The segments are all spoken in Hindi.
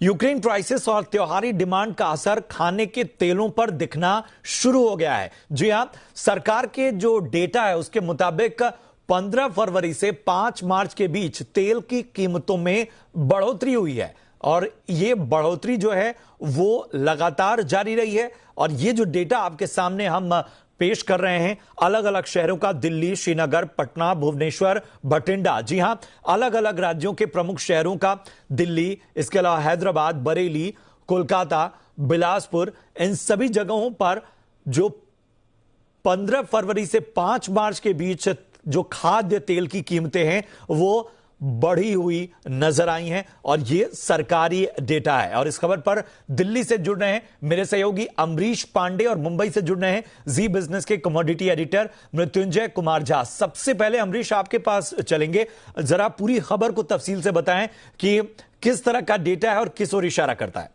यूक्रेन क्राइसिस और त्योहारी डिमांड का असर खाने के तेलों पर दिखना शुरू हो गया है। जी हां, सरकार के जो डेटा है उसके मुताबिक 15 फरवरी से 5 मार्च के बीच तेल की कीमतों में बढ़ोतरी हुई है और ये बढ़ोतरी जो है वो लगातार जारी रही है। और ये जो डेटा आपके सामने हम पेश कर रहे हैं अलग अलग शहरों का, दिल्ली, श्रीनगर, पटना, भुवनेश्वर, बठिंडा, जी हां, अलग अलग राज्यों के प्रमुख शहरों का, दिल्ली, इसके अलावा हैदराबाद, बरेली, कोलकाता, बिलासपुर, इन सभी जगहों पर जो 15 फरवरी से 5 मार्च के बीच जो खाद्य तेल की कीमतें हैं वो बढ़ी हुई नजर आई हैं और ये सरकारी डेटा है। और इस खबर पर दिल्ली से जुड़ रहे हैं मेरे सहयोगी अमरीश पांडे और मुंबई से जुड़ रहे हैं जी बिजनेस के कमोडिटी एडिटर मृत्युंजय कुमार झा। सबसे पहले अमरीश आपके पास चलेंगे, जरा पूरी खबर को तफसील से बताएं कि किस तरह का डेटा है और किस ओर इशारा करता है।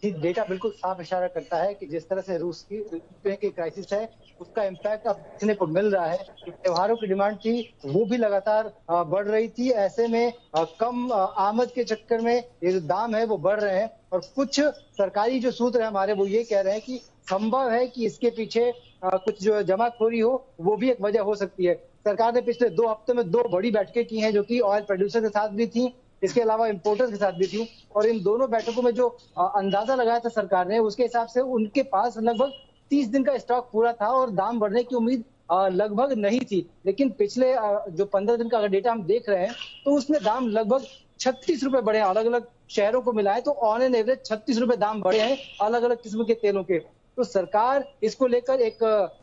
डेटा बिल्कुल साफ इशारा करता है कि जिस तरह से रूस की यूक्रेन की क्राइसिस है उसका इम्पैक्ट अब देखने को मिल रहा है। त्योहारों की डिमांड थी वो भी लगातार बढ़ रही थी। ऐसे में कम आमद के चक्कर में ये जो दाम है वो बढ़ रहे हैं और कुछ सरकारी जो सूत्र है हमारे वो ये कह रहे हैं कि संभव है कि इसके पीछे कुछ जो जमाखोरी हो वो भी एक वजह हो सकती है। सरकार ने पिछले 2 हफ्ते में 2 बड़ी बैठकें की हैं जो कि ऑयल प्रोड्यूसर के साथ भी थी, इसके अलावा इंपोर्टर्स के साथ भी थी और इन दोनों बैठकों में जो अंदाजा लगाया था सरकार ने उसके हिसाब से उनके पास लगभग 30 दिन का स्टॉक पूरा था और दाम बढ़ने की उम्मीद लगभग नहीं थी। लेकिन पिछले जो 15 दिन का अगर डेटा हम देख रहे हैं तो उसमें दाम लगभग 36 रुपए बढ़े हैं। अलग अलग शहरों को मिलाए तो ऑन एन एवरेज 36 रुपए दाम बढ़े हैं अलग अलग किस्म के तेलों के। तो सरकार इसको लेकर एक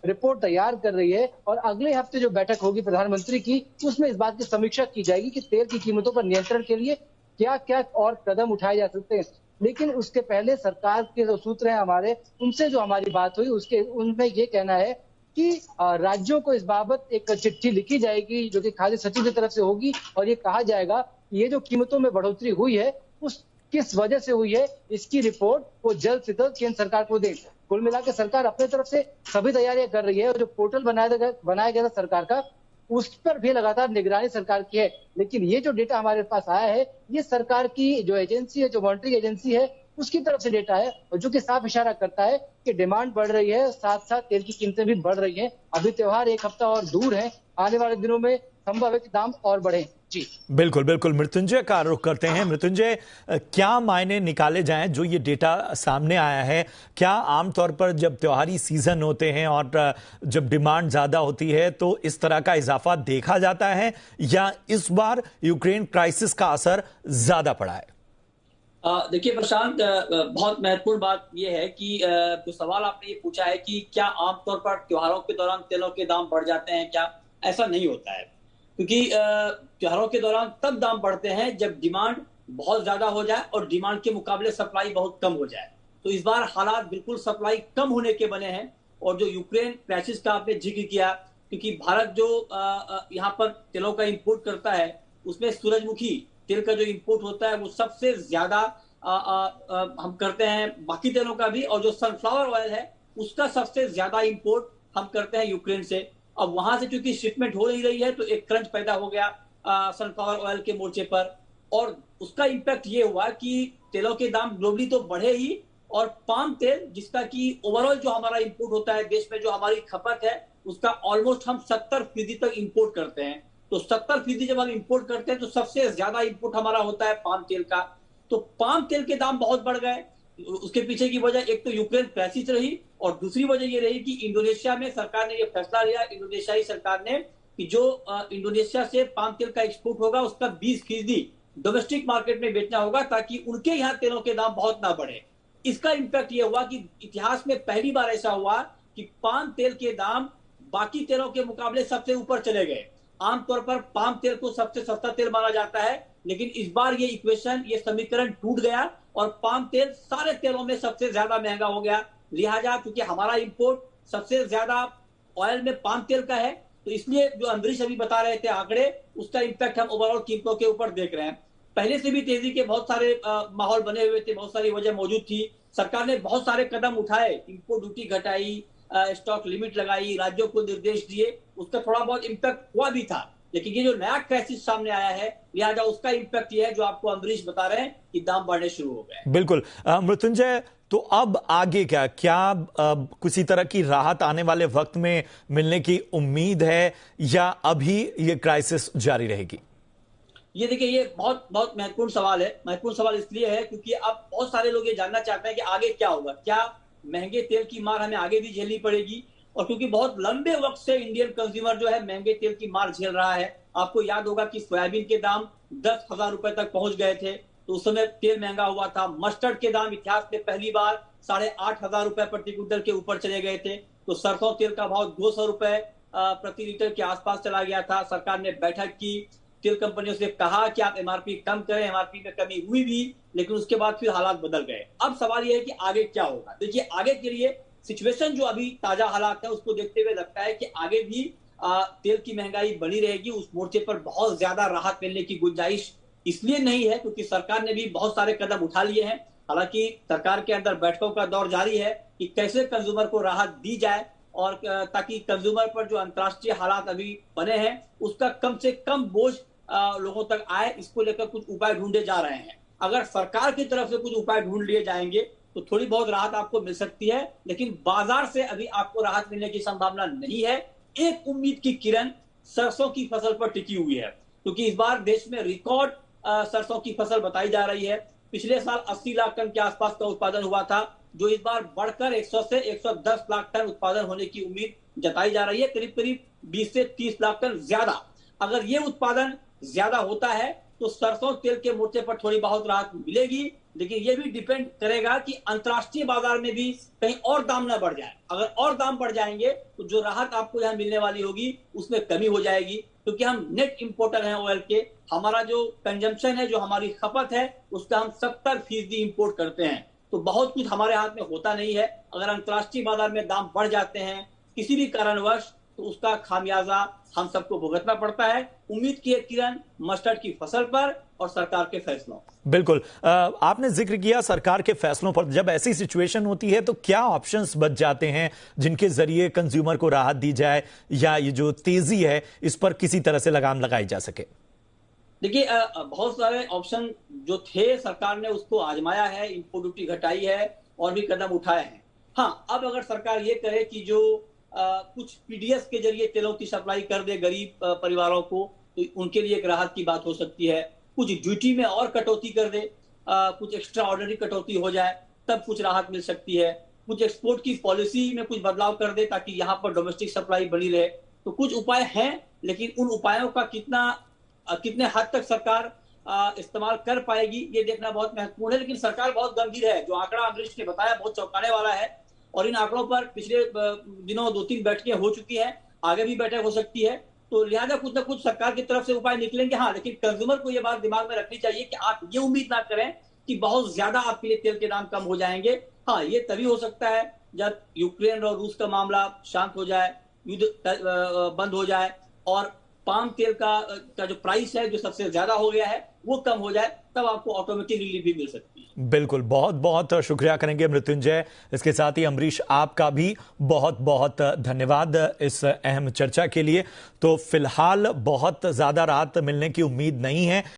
रिपोर्ट तैयार कर रही है और अगले हफ्ते जो बैठक होगी प्रधानमंत्री की उसमें इस बात की समीक्षा की जाएगी कि तेल की कीमतों पर नियंत्रण के लिए क्या क्या और कदम उठाए जा सकते हैं। लेकिन उसके पहले सरकार के जो सूत्र हैं हमारे, उनसे जो हमारी बात हुई उसके उनमें ये कहना है कि राज्यों को इस बाबत एक चिट्ठी लिखी जाएगी जो कि खाद्य सचिव की तरफ से होगी और ये कहा जाएगा ये जो कीमतों में बढ़ोतरी हुई है उस किस वजह से हुई है इसकी रिपोर्ट वो जल्द से जल्द केंद्र सरकार को दे। कुल मिलाकर सरकार अपनी तरफ से सभी तैयारियां कर रही है और जो पोर्टल बनाया गया था सरकार का उस पर भी लगातार निगरानी सरकार की है। लेकिन ये जो डेटा हमारे पास आया है ये सरकार की जो एजेंसी है, जो मॉनिटरिंग एजेंसी है उसकी तरफ से डेटा है और जो कि साफ इशारा करता है कि डिमांड बढ़ रही है, साथ साथ तेल की कीमतें भी बढ़ रही हैं। अभी त्योहार एक हफ्ता और दूर है, आने वाले दिनों में संभव है कि दाम और बढ़े। जी बिल्कुल बिल्कुल, मृत्युंजय का रुख करते हैं। मृत्युंजय, क्या मायने निकाले जाएं जो ये डेटा सामने आया है? क्या आमतौर पर जब त्योहारी सीजन होते हैं और जब डिमांड ज्यादा होती है तो इस तरह का इजाफा देखा जाता है या इस बार यूक्रेन क्राइसिस का असर ज्यादा पड़ा है? देखिए प्रशांत, बहुत महत्वपूर्ण बात यह है कि जो सवाल आपने ये पूछा है कि क्या आमतौर पर त्योहारों के दौरान तेलों के दाम बढ़ जाते हैं, क्या ऐसा नहीं होता है। क्योंकि त्योहारों के दौरान तब दाम बढ़ते हैं जब डिमांड बहुत ज्यादा हो जाए और डिमांड के मुकाबले सप्लाई बहुत कम हो जाए। तो इस बार हालात बिल्कुल सप्लाई कम होने के बने हैं। और जो यूक्रेन क्राइसिस का आपने जिक्र किया, क्योंकि भारत जो यहाँ पर तेलों का इंपोर्ट करता है उसमें सूरजमुखी तेल का जो इंपोर्ट होता है वो सबसे ज्यादा हम करते हैं, बाकी तेलों का भी, और जो सनफ्लावर ऑयल है उसका सबसे ज्यादा इंपोर्ट हम करते हैं यूक्रेन से। अब वहां से चूंकि शिपमेंट हो नहीं रही है तो एक क्रंच पैदा हो गया सनफ्लावर ऑयल के मोर्चे पर और उसका इंपैक्ट ये हुआ कि तेलों के दाम ग्लोबली तो बढ़े ही और पाम तेल जिसका कि ओवरऑल जो हमारा इंपोर्ट होता है देश में, जो हमारी खपत है उसका ऑलमोस्ट हम 70% तक इंपोर्ट करते हैं। तो 70% जब हम इंपोर्ट करते हैं तो सबसे ज्यादा इंपोर्ट हमारा होता है पाम तेल का। तो पाम तेल के दाम बहुत बढ़ गए। उसके पीछे की वजह एक तो यूक्रेन क्राइसिस रही और दूसरी वजह ये रही कि इंडोनेशिया में सरकार ने ये फैसला लिया, इंडोनेशियाई सरकार ने, कि जो इंडोनेशिया से पाम तेल का एक्सपोर्ट होगा उसका 20% डोमेस्टिक मार्केट में बेचना होगा ताकि उनके यहाँ तेलों के दाम बहुत ना बढ़े। इसका इंपैक्ट ये हुआ कि इतिहास में पहली बार ऐसा हुआ कि पाम तेल के दाम बाकी तेलों के मुकाबले सबसे ऊपर चले गए। आमतौर पर पाम तेल को सबसे सस्ता तेल माना जाता है, लेकिन इस बार ये इक्वेशन, ये समीकरण टूट गया और पाम तेल सारे तेलों में सबसे ज्यादा महंगा हो गया। लिहाजा क्योंकि हमारा इंपोर्ट सबसे ज्यादा ऑयल में पाम तेल का है तो इसलिए जो अमरीश अभी बता रहे थे आंकड़े, उसका इंपैक्ट हम ओवरऑल कीमतों के ऊपर देख रहे हैं। पहले से भी तेजी के बहुत सारे माहौल बने हुए थे, बहुत सारी वजह मौजूद थी। सरकार ने बहुत सारे कदम उठाए, इंपोर्ट ड्यूटी घटाई, स्टॉक लिमिट लगाई, राज्यों को निर्देश दिए, उसका थोड़ा बहुत इम्पैक्ट हुआ भी था। लेकिन ये जो नया क्राइसिस सामने आया है, लिहाजा उसका इंपैक्ट ये है जो आपको अमरीश बता रहे हैं कि दाम बढ़ने शुरू हो गए। बिल्कुल मृत्युंजय, तो अब आगे क्या किसी तरह की राहत आने वाले वक्त में मिलने की उम्मीद है या अभी ये क्राइसिस जारी रहेगी? ये देखिए, ये बहुत बहुत महत्वपूर्ण सवाल है। महत्वपूर्ण सवाल इसलिए है क्योंकि अब बहुत सारे लोग ये जानना चाहते हैं कि आगे क्या होगा, क्या महंगे तेल की मार हमें आगे भी झेलनी पड़ेगी। और क्योंकि बहुत लंबे वक्त से इंडियन कंज्यूमर जो है महंगे तेल की मार झेल रहा है। आपको याद होगा कि सोयाबीन के दाम 10,000 रुपए तक पहुंच गए थे, तो उस समय तेल महंगा हुआ था। मस्टर्ड के दाम इतिहास में पहली बार 8,500 रुपए प्रति क्विंटल के ऊपर चले गए थे। तो सरसों तेल का भाव 200 रुपए प्रति लीटर के आसपास चला गया था। सरकार ने बैठक की, तेल कंपनियों से कहा कि आप एमआरपी कम करें। एमआरपी में कमी हुई भी, लेकिन उसके बाद फिर हालात बदल गए। अब सवाल यह है कि आगे क्या होगा। देखिए, आगे के लिए सिचुएशन जो अभी ताजा हालात है उसको देखते हुए लगता है कि आगे भी तेल की महंगाई बनी रहेगी। उस मोर्चे पर बहुत ज्यादा राहत मिलने की गुंजाइश इसलिए नहीं है क्योंकि सरकार ने भी बहुत सारे कदम उठा लिए हैं। हालांकि सरकार के अंदर बैठकों का दौर जारी है कि कैसे कंज्यूमर को राहत दी जाए और ताकि कंज्यूमर पर जो अंतर्राष्ट्रीय हालात अभी बने हैं उसका कम से कम बोझ लोगों तक आए। इसको लेकर कुछ उपाय ढूंढे जा रहे हैं। अगर सरकार की तरफ से कुछ उपाय ढूंढ लिए जाएंगे तो थोड़ी बहुत राहत आपको मिल सकती है, लेकिन बाजार से अभी आपको राहत मिलने की संभावना नहीं है। एक उम्मीद की किरण सरसों की फसल पर टिकी हुई है क्योंकि इस बार देश में रिकॉर्ड सरसों की फसल बताई जा रही है। पिछले साल 80 लाख टन के आसपास का उत्पादन हुआ था, जो इस बार बढ़कर 100 से 110 लाख टन उत्पादन होने की उम्मीद जताई जा रही है। करीब करीब 20 से 30 लाख टन ज्यादा। अगर ये उत्पादन ज्यादा होता है तो सरसों तेल के मोर्चे पर थोड़ी बहुत राहत मिलेगी, लेकिन ये भी डिपेंड करेगा कि अंतर्राष्ट्रीय बाजार में भी कहीं और दाम ना बढ़ जाए। अगर और दाम बढ़ जाएंगे तो जो राहत आपको यहाँ मिलने वाली होगी उसमें कमी हो जाएगी, क्योंकि हम नेट इंपोर्टर हैं ऑयल के। हमारा जो कंजम्पशन है, जो हमारी खपत है, उसका हम 70% इंपोर्ट करते हैं। तो बहुत कुछ हमारे हाथ में होता नहीं है। अगर अंतर्राष्ट्रीय बाजार में दाम बढ़ जाते हैं किसी भी कारणवश तो उसका खामियाजा हम सबको भुगतना पड़ता है। उम्मीद की एक किरण मस्टर्ड की फसल पर और सरकार के फैसलों। बिल्कुल, आपने जिक्र किया सरकार के फैसलों पर। जब ऐसी सिचुएशन होती है तो क्या ऑप्शंस बच जाते हैं जिनके जरिए कंज्यूमर को राहत दी जाए या ये जो तेजी है इस पर किसी तरह से लगाम लगाई जा सके? देखिए, बहुत सारे ऑप्शन जो थे सरकार ने उसको आजमाया है, इनपुट ड्यूटी घटाई है और भी कदम उठाए हैं। हाँ, अब अगर सरकार ये करे कि जो कुछ पीडीएस के जरिए तेलों की सप्लाई कर दे गरीब परिवारों को, तो उनके लिए एक राहत की बात हो सकती है। कुछ ड्यूटी में और कटौती कर दे, कुछ एक्स्ट्रा ऑर्डिनरी कटौती हो जाए, तब कुछ राहत मिल सकती है। कुछ एक्सपोर्ट की पॉलिसी में कुछ बदलाव कर दे ताकि यहाँ पर डोमेस्टिक सप्लाई बनी रहे। तो कुछ उपाय हैं, लेकिन उन उपायों का कितने हद तक सरकार इस्तेमाल कर पाएगी ये देखना बहुत महत्वपूर्ण है। लेकिन सरकार बहुत गंभीर है। जो आंकड़ा अमरीश ने बताया बहुत चौंकाने वाला है और इन आंकड़ों पर पिछले दिनों 2-3 बैठकें हो चुकी हैं, आगे भी बैठक हो सकती है। तो लिहाजा कुछ ना कुछ सरकार की तरफ से उपाय निकलेंगे। हाँ, लेकिन कंज्यूमर को यह बात दिमाग में रखनी चाहिए कि आप ये उम्मीद ना करें कि बहुत ज्यादा आपके लिए तेल के दाम कम हो जाएंगे। हाँ, ये तभी हो सकता है जब यूक्रेन और रूस का मामला शांत हो जाए, युद्ध बंद हो जाए और पाम तेल का जो प्राइस है जो सबसे ज्यादा हो गया है वो कम हो जाए, तब आपको ऑटोमेटिक रिलीफ भी मिल सकती है। बिल्कुल, बहुत बहुत शुक्रिया करेंगे मृत्युंजय। इसके साथ ही अमरीश, आपका भी बहुत बहुत धन्यवाद इस अहम चर्चा के लिए। तो फिलहाल बहुत ज्यादा राहत मिलने की उम्मीद नहीं है।